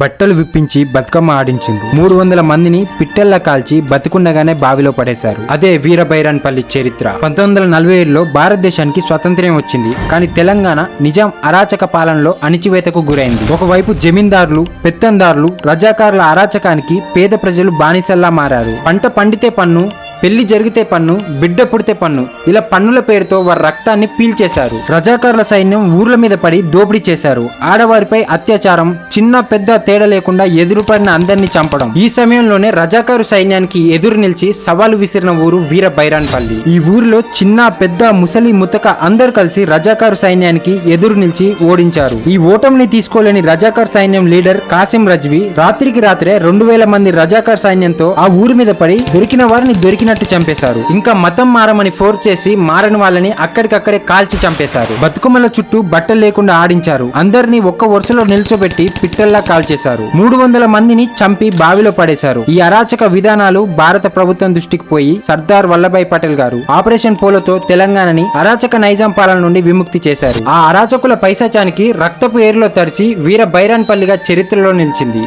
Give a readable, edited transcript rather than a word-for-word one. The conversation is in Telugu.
బట్టలు విప్పించి బతుకమ్మ ఆడించిండ్రు. 300 మందిని పిట్టెల్లా కాల్చి బతికుండగానే బావిలో పడేశారు. అదే వీరబైరాన్పల్లి చరిత్ర. 1947లో భారతదేశానికి స్వతంత్ర్యం వచ్చింది. కానీ తెలంగాణ నిజాం అరాచక పాలనలో అణిచివేతకు గురైంది. ఒకవైపు జమీందారులు, పెత్తందారులు, రజాకారుల అరాచకానికి పేద ప్రజలు బానిసల్లా మారారు. పంట పండితే పన్ను, పెళ్లి జరిగితే పన్ను, బిడ్డ పుడితే పన్ను, ఇలా పన్నుల పేరుతో వారి రక్తాన్ని పీల్చేశారు. రజాకారుల సైన్యం ఊర్ల మీద పడి దోపిడీ చేశారు. ఆడవారిపై అత్యాచారం, చిన్న పెద్ద తేడా లేకుండా ఎదురుపడిన అందరినీ చంపడం. ఈ సమయంలోనే రజాకారు సైన్యానికి ఎదురు నిలిచి సవాలు విసిరిన ఊరు వీరబైరాన్పల్లి. ఈ ఊరిలో చిన్న పెద్ద ముసలి ముతక అందరు కలిసి రజాకారు సైన్యానికి ఎదురు నిలిచి ఓడించారు. ఈ ఓటమిని తీసుకోలేని రజాకార్ సైన్యం లీడర్ కాసిం రజ్వీ రాత్రికి రాత్రే 2000 మంది రజాకార్ సైన్యంతో ఆ ఊరి మీద పడి దొరికిన వారిని దొరికినట్టు చంపేశారు. ఇంకా మతం మారమని ఫోర్స్ చేసి మారని వాళ్ళని అక్కడికక్కడే కాల్చి చంపేశారు. బతుకమ్మల చుట్టూ బట్టలు లేకుండా ఆడించారు. అందరినీ ఒక్క వరుసలో నిల్చోబెట్టి పిట్టల్లా కాల్చేశారు. 300 మందిని చంపి బావిలో పడేశారు. ఈ అరాచక విధానాలు భారత ప్రభుత్వం దృష్టికి పోయి సర్దార్ వల్లభాయ్ పటేల్ గారు ఆపరేషన్ పోలోతో తెలంగాణని అరాచక నైజాం పాలన నుండి విముక్తి చేశారు. ఆ అరాచకుల పైశాచానికి రక్తపు ఏరులో తడిసి వీరబైరాన్పల్లిగా చరిత్రలో నిలిచింది.